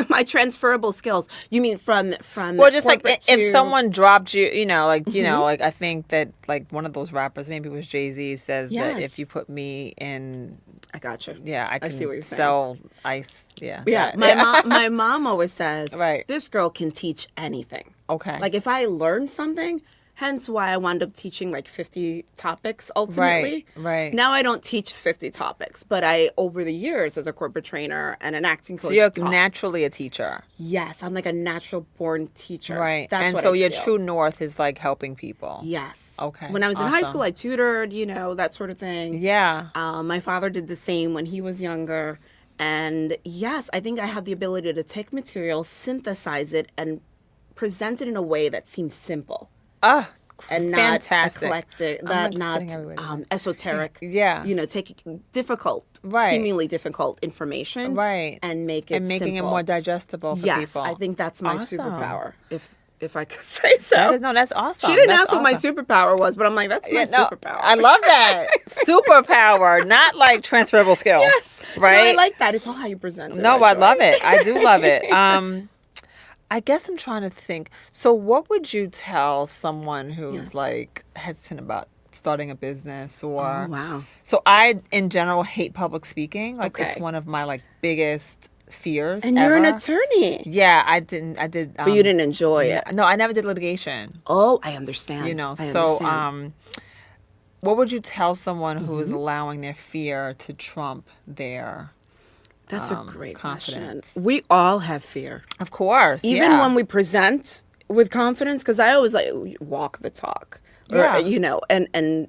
[SPEAKER 3] my transferable skills. You mean from
[SPEAKER 2] Well, just like
[SPEAKER 3] corporate
[SPEAKER 2] if
[SPEAKER 3] to-
[SPEAKER 2] someone dropped you, like I think that like one of those rappers, maybe it was Jay-Z, says that
[SPEAKER 3] Yes.
[SPEAKER 2] if you put me in,
[SPEAKER 3] I got you.
[SPEAKER 2] yeah, I can
[SPEAKER 3] see what you're saying.
[SPEAKER 2] sell ice. Yeah.
[SPEAKER 3] Yeah,
[SPEAKER 2] that.
[SPEAKER 3] my mom always says,
[SPEAKER 2] Right.
[SPEAKER 3] this girl can teach anything.
[SPEAKER 2] Okay.
[SPEAKER 3] Like if I learn something, hence why I wound up teaching like 50 topics ultimately.
[SPEAKER 2] Right.
[SPEAKER 3] Now I don't teach 50 topics, but I, over the years as a corporate trainer and an acting coach.
[SPEAKER 2] So you're
[SPEAKER 3] taught.
[SPEAKER 2] naturally a teacher.
[SPEAKER 3] Yes, I'm like a natural born teacher.
[SPEAKER 2] Right.
[SPEAKER 3] That's
[SPEAKER 2] and
[SPEAKER 3] what
[SPEAKER 2] so
[SPEAKER 3] I
[SPEAKER 2] your
[SPEAKER 3] feel.
[SPEAKER 2] true north is like helping people.
[SPEAKER 3] Yes.
[SPEAKER 2] Okay,
[SPEAKER 3] When I was in high
[SPEAKER 2] awesome.
[SPEAKER 3] school, I tutored, that sort of thing.
[SPEAKER 2] Yeah.
[SPEAKER 3] My father did the same when he was younger. And yes, I think I have the ability to take material, synthesize it, and present it in a way that seems simple and not
[SPEAKER 2] fantastic.
[SPEAKER 3] eclectic,
[SPEAKER 2] I'm
[SPEAKER 3] not
[SPEAKER 2] just getting everybody.
[SPEAKER 3] esoteric.
[SPEAKER 2] Yeah.
[SPEAKER 3] Take difficult,
[SPEAKER 2] Right.
[SPEAKER 3] seemingly difficult information,
[SPEAKER 2] Right.
[SPEAKER 3] and make it
[SPEAKER 2] and making
[SPEAKER 3] simple.
[SPEAKER 2] it more digestible for
[SPEAKER 3] Yes,
[SPEAKER 2] people.
[SPEAKER 3] I think that's my
[SPEAKER 2] Awesome.
[SPEAKER 3] superpower. If I could say so.
[SPEAKER 2] No, that's awesome.
[SPEAKER 3] She didn't
[SPEAKER 2] That's
[SPEAKER 3] ask what my
[SPEAKER 2] awesome.
[SPEAKER 3] superpower was, but I'm like, that's my
[SPEAKER 2] Yeah, no,
[SPEAKER 3] superpower.
[SPEAKER 2] I love that. Superpower, not like transferable skill.
[SPEAKER 3] Yes.
[SPEAKER 2] Right?
[SPEAKER 3] No, I like that. It's all how you present it.
[SPEAKER 2] No,
[SPEAKER 3] right,
[SPEAKER 2] I
[SPEAKER 3] Joy?
[SPEAKER 2] love it. I do love it. I guess I'm trying to think. So what would you tell someone who's like hesitant about starting a business or
[SPEAKER 3] Oh, wow.
[SPEAKER 2] So I in general hate public speaking. Like
[SPEAKER 3] Okay.
[SPEAKER 2] it's one of my like biggest fears.
[SPEAKER 3] And you're an
[SPEAKER 2] ever.
[SPEAKER 3] attorney.
[SPEAKER 2] Yeah, I did
[SPEAKER 3] But you didn't enjoy it.
[SPEAKER 2] No, I never did litigation.
[SPEAKER 3] Oh, I understand. I
[SPEAKER 2] So
[SPEAKER 3] understand.
[SPEAKER 2] what would you tell someone who
[SPEAKER 3] Mm-hmm.
[SPEAKER 2] is allowing their fear to trump their
[SPEAKER 3] That's a great
[SPEAKER 2] confidence?
[SPEAKER 3] question. We all have fear.
[SPEAKER 2] Of course.
[SPEAKER 3] Even
[SPEAKER 2] yeah.
[SPEAKER 3] when we present with confidence, because I always like walk the talk. Or,
[SPEAKER 2] Yeah.
[SPEAKER 3] and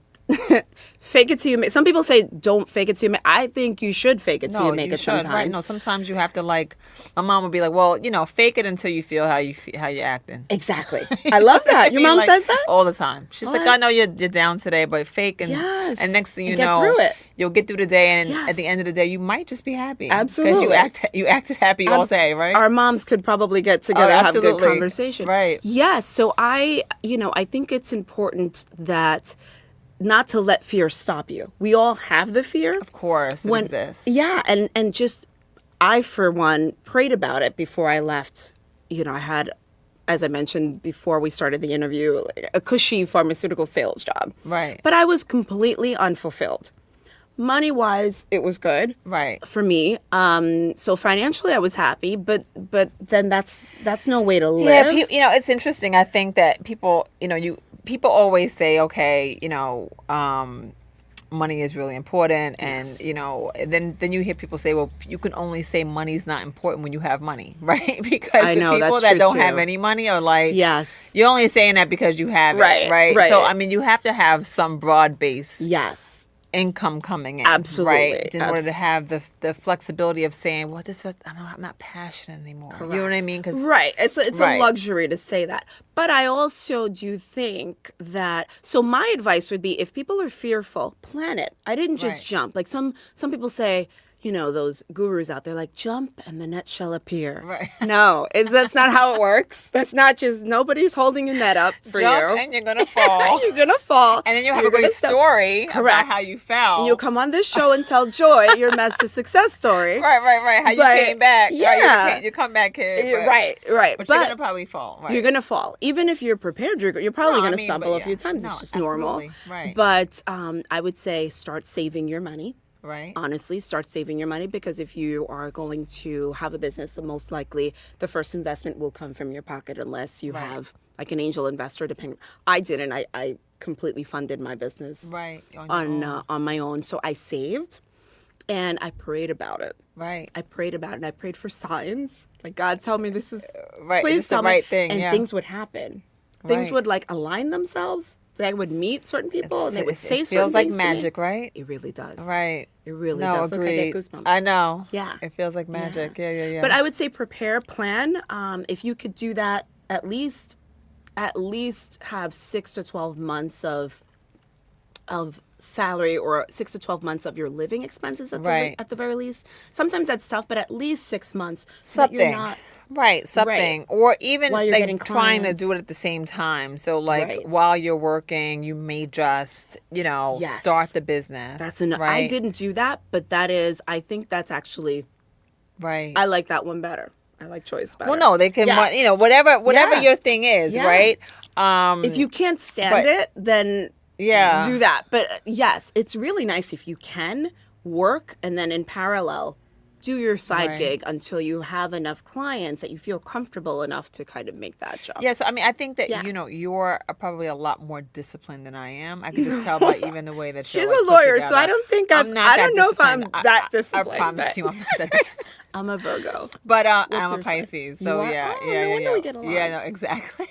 [SPEAKER 3] fake it till you make. Some people say don't fake it till you make. I think you should fake it till you make
[SPEAKER 2] you
[SPEAKER 3] it
[SPEAKER 2] should,
[SPEAKER 3] sometimes.
[SPEAKER 2] Right. No, sometimes you have to like. My mom would be like, "Well, fake it until you feel how you're acting."
[SPEAKER 3] Exactly. I love that. Your mom
[SPEAKER 2] Like,
[SPEAKER 3] says that?
[SPEAKER 2] all the time. She's like, "I know you're down today, but fake and
[SPEAKER 3] Yes.
[SPEAKER 2] and next thing you
[SPEAKER 3] And get
[SPEAKER 2] know,
[SPEAKER 3] through it.
[SPEAKER 2] you'll get through the day, and
[SPEAKER 3] Yes.
[SPEAKER 2] at the end of the day, you might just be happy.
[SPEAKER 3] Absolutely.
[SPEAKER 2] because you acted happy all day, right?
[SPEAKER 3] Our moms could probably get together and have a good
[SPEAKER 2] absolutely.
[SPEAKER 3] conversation.
[SPEAKER 2] Right.
[SPEAKER 3] Yes. So I think it's important that not to let fear stop you. We all have the fear.
[SPEAKER 2] Of course, it exists.
[SPEAKER 3] Yeah, and just I for one prayed about it before I left. I had, as I mentioned before we started the interview, a cushy pharmaceutical sales job.
[SPEAKER 2] Right.
[SPEAKER 3] But I was completely unfulfilled. Money-wise, it was good.
[SPEAKER 2] Right.
[SPEAKER 3] For me. So financially I was happy, but then that's no way to live.
[SPEAKER 2] Yeah, it's interesting. I think that people, people always say, okay, money is really important, and then you hear people say, well, you can only say money's not important when you have money, right? Because
[SPEAKER 3] I
[SPEAKER 2] the
[SPEAKER 3] know,
[SPEAKER 2] people
[SPEAKER 3] that's
[SPEAKER 2] that
[SPEAKER 3] true,
[SPEAKER 2] don't
[SPEAKER 3] too.
[SPEAKER 2] have any money are like,
[SPEAKER 3] Yes.
[SPEAKER 2] you're only saying that because you have
[SPEAKER 3] Right,
[SPEAKER 2] it, right?
[SPEAKER 3] right.
[SPEAKER 2] So I mean, you have to have some broad base
[SPEAKER 3] Yes.
[SPEAKER 2] income coming in,
[SPEAKER 3] Absolutely.
[SPEAKER 2] right? In order to have the flexibility of saying, well, I'm not passionate anymore. You know what I mean? 'Cause
[SPEAKER 3] Right. It's
[SPEAKER 2] Right.
[SPEAKER 3] a luxury to say that. But I also do think that, so my advice would be if people are fearful, plan it. I didn't just
[SPEAKER 2] Right.
[SPEAKER 3] jump. Like some people say, those gurus out there, like jump and the net shall appear.
[SPEAKER 2] Right.
[SPEAKER 3] No, that's not how it works. That's not just, nobody's holding a net up for
[SPEAKER 2] jump
[SPEAKER 3] you.
[SPEAKER 2] and you're gonna fall.
[SPEAKER 3] You're going to fall.
[SPEAKER 2] And then you have
[SPEAKER 3] You're
[SPEAKER 2] a great
[SPEAKER 3] gonna step-
[SPEAKER 2] story
[SPEAKER 3] Correct.
[SPEAKER 2] about how you fell.
[SPEAKER 3] And you'll come on this show and tell Joy your mess to success story.
[SPEAKER 2] Right. How you
[SPEAKER 3] But,
[SPEAKER 2] came back.
[SPEAKER 3] yeah.
[SPEAKER 2] Right, you come back, kid.
[SPEAKER 3] Right.
[SPEAKER 2] But you're going to probably fall. Right.
[SPEAKER 3] You're gonna fall. Even if you're prepared, you're probably
[SPEAKER 2] No, I
[SPEAKER 3] gonna
[SPEAKER 2] mean,
[SPEAKER 3] stumble
[SPEAKER 2] but
[SPEAKER 3] a
[SPEAKER 2] yeah.
[SPEAKER 3] few times.
[SPEAKER 2] No,
[SPEAKER 3] It's just normal.
[SPEAKER 2] absolutely. Right.
[SPEAKER 3] But I would say start saving your money.
[SPEAKER 2] Right.
[SPEAKER 3] Honestly, start saving your money, because if you are going to have a business, so most likely the first investment will come from your pocket unless you have like an angel investor. I didn't. I completely funded my business
[SPEAKER 2] Right.
[SPEAKER 3] on my own. So I saved, and I prayed about it.
[SPEAKER 2] Right.
[SPEAKER 3] I prayed about it, and I prayed for signs. Like, God, tell me this is
[SPEAKER 2] right,
[SPEAKER 3] Please
[SPEAKER 2] it's the
[SPEAKER 3] tell
[SPEAKER 2] right
[SPEAKER 3] me.
[SPEAKER 2] thing,
[SPEAKER 3] And
[SPEAKER 2] yeah.
[SPEAKER 3] things would happen. Things
[SPEAKER 2] Right.
[SPEAKER 3] would like align themselves. I would meet certain people and they would say
[SPEAKER 2] it
[SPEAKER 3] certain
[SPEAKER 2] feels like
[SPEAKER 3] things to me.
[SPEAKER 2] magic, right?
[SPEAKER 3] It really does.
[SPEAKER 2] Right.
[SPEAKER 3] It really
[SPEAKER 2] No,
[SPEAKER 3] does. Look, I
[SPEAKER 2] agreed.
[SPEAKER 3] get goosebumps.
[SPEAKER 2] I know.
[SPEAKER 3] Yeah.
[SPEAKER 2] It feels like magic. Yeah.
[SPEAKER 3] But I would say prepare, plan. If you could do that, at least have 6 to 12 months of salary, or 6 to 12 months of your living expenses at the very least. Sometimes that's tough, but at least 6 months so that you're not
[SPEAKER 2] something. Or even
[SPEAKER 3] while you're getting
[SPEAKER 2] trying to
[SPEAKER 3] clients.
[SPEAKER 2] do it at the same time. So like
[SPEAKER 3] Right.
[SPEAKER 2] while you're working, you may just,
[SPEAKER 3] Yes.
[SPEAKER 2] start the business.
[SPEAKER 3] That's enough. I
[SPEAKER 2] right?
[SPEAKER 3] didn't do that, but I think that's actually,
[SPEAKER 2] Right.
[SPEAKER 3] I like that one better. I like choice better.
[SPEAKER 2] Well, no, they can,
[SPEAKER 3] Yeah.
[SPEAKER 2] whatever
[SPEAKER 3] Yeah.
[SPEAKER 2] your thing is,
[SPEAKER 3] Yeah.
[SPEAKER 2] right?
[SPEAKER 3] If you can't stand
[SPEAKER 2] but-
[SPEAKER 3] it, then
[SPEAKER 2] Yeah.
[SPEAKER 3] do that. But yes, it's really nice if you can work and then in parallel do your side
[SPEAKER 2] Right.
[SPEAKER 3] gig until you have enough clients that you feel comfortable enough to kind of make that jump.
[SPEAKER 2] Yeah, so I mean, I think that
[SPEAKER 3] Yeah.
[SPEAKER 2] you're probably a lot more disciplined than I am. I can just tell by even the way that
[SPEAKER 3] She's
[SPEAKER 2] you're,
[SPEAKER 3] a
[SPEAKER 2] put
[SPEAKER 3] lawyer, so
[SPEAKER 2] together.
[SPEAKER 3] I don't think
[SPEAKER 2] I'm not
[SPEAKER 3] I
[SPEAKER 2] that
[SPEAKER 3] don't know if I'm
[SPEAKER 2] disciplined.
[SPEAKER 3] that
[SPEAKER 2] I
[SPEAKER 3] disciplined.
[SPEAKER 2] promise
[SPEAKER 3] but
[SPEAKER 2] you, I'm not that disciplined.
[SPEAKER 3] I'm a Virgo.
[SPEAKER 2] But I'm
[SPEAKER 3] your
[SPEAKER 2] a
[SPEAKER 3] sign?
[SPEAKER 2] Pisces,
[SPEAKER 3] You
[SPEAKER 2] so
[SPEAKER 3] are?
[SPEAKER 2] yeah,
[SPEAKER 3] Oh,
[SPEAKER 2] yeah,
[SPEAKER 3] no wonder
[SPEAKER 2] yeah.
[SPEAKER 3] we get along.
[SPEAKER 2] Yeah, no, exactly.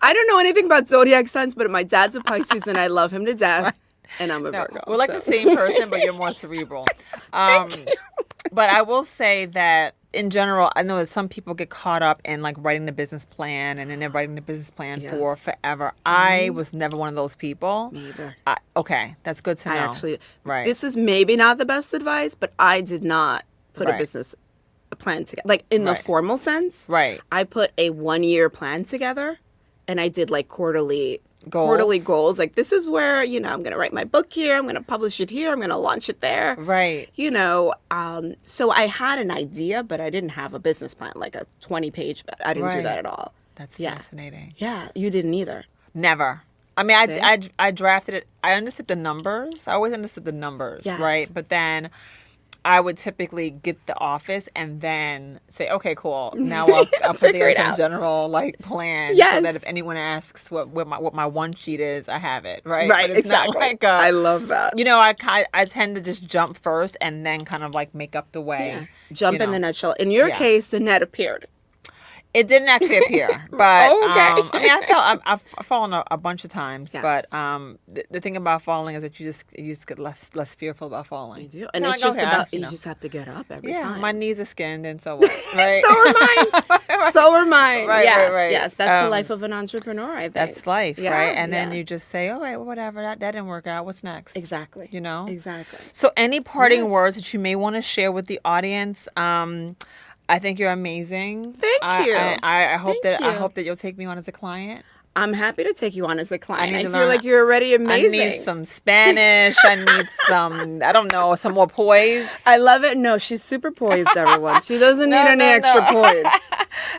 [SPEAKER 3] I don't know anything about zodiac signs, but my dad's a Pisces and I love him to death. And I'm a
[SPEAKER 2] No,
[SPEAKER 3] Virgo.
[SPEAKER 2] we're like
[SPEAKER 3] so.
[SPEAKER 2] the same person, but you're more cerebral. But I will say that in general, I know that some people get caught up in like writing the business plan, and then they're writing the business plan for
[SPEAKER 3] Yes.
[SPEAKER 2] forever. I was never one of those people.
[SPEAKER 3] Me either.
[SPEAKER 2] Okay, that's good to know.
[SPEAKER 3] I actually,
[SPEAKER 2] right.
[SPEAKER 3] this is maybe not the best advice, but I did not put
[SPEAKER 2] Right.
[SPEAKER 3] a business plan together, like in the
[SPEAKER 2] Right.
[SPEAKER 3] formal sense.
[SPEAKER 2] Right.
[SPEAKER 3] I put a 1-year plan together, and I did like quarterly
[SPEAKER 2] Goals.
[SPEAKER 3] goals. Like this is where I'm going to write my book here. I'm going to publish it here. I'm going to launch it there.
[SPEAKER 2] Right.
[SPEAKER 3] So I had an idea, but I didn't have a business plan, like a 20-page. I didn't do
[SPEAKER 2] Right.
[SPEAKER 3] that at all.
[SPEAKER 2] That's
[SPEAKER 3] Yeah.
[SPEAKER 2] fascinating.
[SPEAKER 3] Yeah, you didn't either.
[SPEAKER 2] Never. I mean,
[SPEAKER 3] See?
[SPEAKER 2] I drafted it. I understood the numbers. I always understood the numbers,
[SPEAKER 3] Yes.
[SPEAKER 2] right? But then I would typically get the office and then say, okay, cool. Now I'll put
[SPEAKER 3] Figure
[SPEAKER 2] together
[SPEAKER 3] it
[SPEAKER 2] some
[SPEAKER 3] out.
[SPEAKER 2] general like plan so
[SPEAKER 3] Yes.
[SPEAKER 2] that if anyone asks what my one sheet is, I have it, right?
[SPEAKER 3] Right,
[SPEAKER 2] But it's not
[SPEAKER 3] exactly.
[SPEAKER 2] like
[SPEAKER 3] I love that.
[SPEAKER 2] I tend to just jump first and then kind of like make up the way.
[SPEAKER 3] Jump
[SPEAKER 2] you
[SPEAKER 3] in
[SPEAKER 2] know.
[SPEAKER 3] the nutshell. In your
[SPEAKER 2] Yeah.
[SPEAKER 3] case, the net appeared.
[SPEAKER 2] It didn't actually appear, but
[SPEAKER 3] Oh, okay.
[SPEAKER 2] I mean, I've fallen a bunch of times,
[SPEAKER 3] Yes.
[SPEAKER 2] but the thing about falling is that you just get less fearful about falling.
[SPEAKER 3] You do. And
[SPEAKER 2] You're
[SPEAKER 3] it's
[SPEAKER 2] like,
[SPEAKER 3] just
[SPEAKER 2] okay,
[SPEAKER 3] about,
[SPEAKER 2] you
[SPEAKER 3] you
[SPEAKER 2] know.
[SPEAKER 3] just have to get up every
[SPEAKER 2] Yeah,
[SPEAKER 3] time.
[SPEAKER 2] my knees are skinned, and so what, right?
[SPEAKER 3] So are mine. So are mine.
[SPEAKER 2] Right,
[SPEAKER 3] yes,
[SPEAKER 2] right.
[SPEAKER 3] yes. That's the life of an entrepreneur, I think.
[SPEAKER 2] That's life,
[SPEAKER 3] Yeah,
[SPEAKER 2] right? And then
[SPEAKER 3] yeah.
[SPEAKER 2] you just say, all right, well, whatever, that didn't work out. What's next?
[SPEAKER 3] Exactly.
[SPEAKER 2] You know?
[SPEAKER 3] Exactly.
[SPEAKER 2] So any parting
[SPEAKER 3] Yes.
[SPEAKER 2] words that you may want to share with the audience? I think you're amazing.
[SPEAKER 3] Thank you.
[SPEAKER 2] I hope
[SPEAKER 3] Thank
[SPEAKER 2] I
[SPEAKER 3] you.
[SPEAKER 2] hope that you'll take me on as a client.
[SPEAKER 3] I'm happy to take you on as a client.
[SPEAKER 2] need
[SPEAKER 3] I
[SPEAKER 2] to
[SPEAKER 3] feel
[SPEAKER 2] learn-
[SPEAKER 3] like you're already amazing.
[SPEAKER 2] I need some Spanish. I need some, I don't know, some more poise.
[SPEAKER 3] I love it. No, she's super poised, everyone. She doesn't need
[SPEAKER 2] No,
[SPEAKER 3] any
[SPEAKER 2] no,
[SPEAKER 3] extra
[SPEAKER 2] no.
[SPEAKER 3] poise.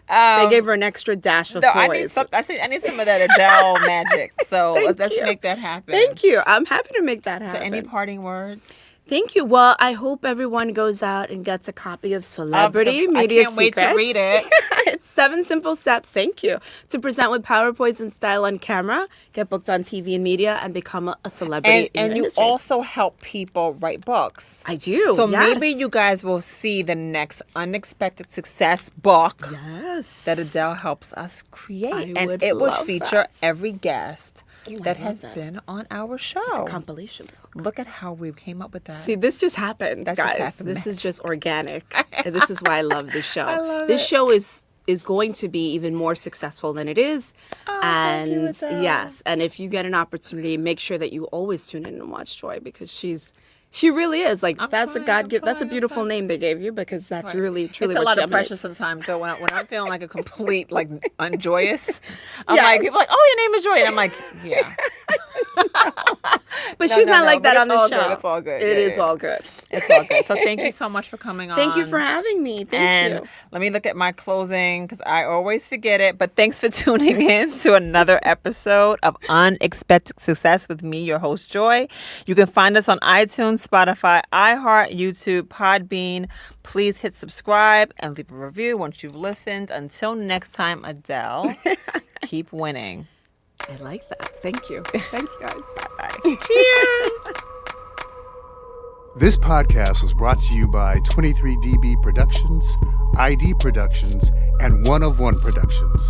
[SPEAKER 3] They gave her an extra dash of
[SPEAKER 2] No,
[SPEAKER 3] poise.
[SPEAKER 2] I need some of that Adele magic. So
[SPEAKER 3] Thank
[SPEAKER 2] let's
[SPEAKER 3] you.
[SPEAKER 2] make that happen.
[SPEAKER 3] Thank you. I'm happy to make that
[SPEAKER 2] So
[SPEAKER 3] happen.
[SPEAKER 2] any parting words?
[SPEAKER 3] Thank you. Well, I hope everyone goes out and gets a copy of Celebrity Media
[SPEAKER 2] I can't wait to
[SPEAKER 3] Secrets.
[SPEAKER 2] read it.
[SPEAKER 3] It's 7 simple steps, thank you, to present with power, poise, and style on camera, get booked on TV and media, and become a celebrity in
[SPEAKER 2] And
[SPEAKER 3] your
[SPEAKER 2] you
[SPEAKER 3] industry.
[SPEAKER 2] also help people write books.
[SPEAKER 3] I do.
[SPEAKER 2] So
[SPEAKER 3] yes.
[SPEAKER 2] maybe you guys will see the next Unexpected Success book
[SPEAKER 3] Yes.
[SPEAKER 2] that Adele helps us create.
[SPEAKER 3] I
[SPEAKER 2] And
[SPEAKER 3] would
[SPEAKER 2] it would
[SPEAKER 3] love
[SPEAKER 2] feature
[SPEAKER 3] that.
[SPEAKER 2] every guest that
[SPEAKER 3] love
[SPEAKER 2] has
[SPEAKER 3] that.
[SPEAKER 2] been on our show.
[SPEAKER 3] Compilation book.
[SPEAKER 2] Look at how we came up with that.
[SPEAKER 3] See, this just happened,
[SPEAKER 2] That just
[SPEAKER 3] guys.
[SPEAKER 2] happened.
[SPEAKER 3] This is just organic. And this is why I love this show.
[SPEAKER 2] I love
[SPEAKER 3] this
[SPEAKER 2] it.
[SPEAKER 3] show is going to be even more successful than it is.
[SPEAKER 2] thank you,
[SPEAKER 3] And
[SPEAKER 2] Adele.
[SPEAKER 3] yes, and if you get an opportunity, make sure that you always tune in and watch Joy, because she really is like that's a God gift. That's a beautiful name they gave you, because that's really truly
[SPEAKER 2] it's a
[SPEAKER 3] what
[SPEAKER 2] lot
[SPEAKER 3] she
[SPEAKER 2] of pressure
[SPEAKER 3] emanates.
[SPEAKER 2] sometimes. So when I'm feeling like a complete like unjoyous, I'm
[SPEAKER 3] Yes.
[SPEAKER 2] like people are like, oh, your name is Joy, and I'm like, yeah.
[SPEAKER 3] But
[SPEAKER 2] No,
[SPEAKER 3] she's
[SPEAKER 2] no,
[SPEAKER 3] not
[SPEAKER 2] no,
[SPEAKER 3] like
[SPEAKER 2] but
[SPEAKER 3] that on
[SPEAKER 2] it's
[SPEAKER 3] the
[SPEAKER 2] all
[SPEAKER 3] show.
[SPEAKER 2] good, it's all good.
[SPEAKER 3] It
[SPEAKER 2] Yeah,
[SPEAKER 3] is
[SPEAKER 2] yeah.
[SPEAKER 3] all good.
[SPEAKER 2] It's all good. So thank you so much for coming on.
[SPEAKER 3] Thank you for having me. Thank
[SPEAKER 2] and
[SPEAKER 3] you.
[SPEAKER 2] let me look at my closing because I always forget it. But thanks for tuning in to another episode of Unexpected Success with me, your host, Joy. You can find us on iTunes, Spotify, iHeart, YouTube, Podbean. Please hit subscribe and leave a review once you've listened. Until next time, Adele, keep winning.
[SPEAKER 3] I like that. Thank you. Thanks, guys.
[SPEAKER 2] Bye. Cheers.
[SPEAKER 1] This podcast was brought to you by 23DB Productions, ID Productions, and One of One Productions.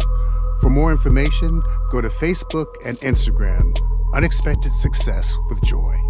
[SPEAKER 1] For more information, go to Facebook and Instagram, Unexpected Success with Joy.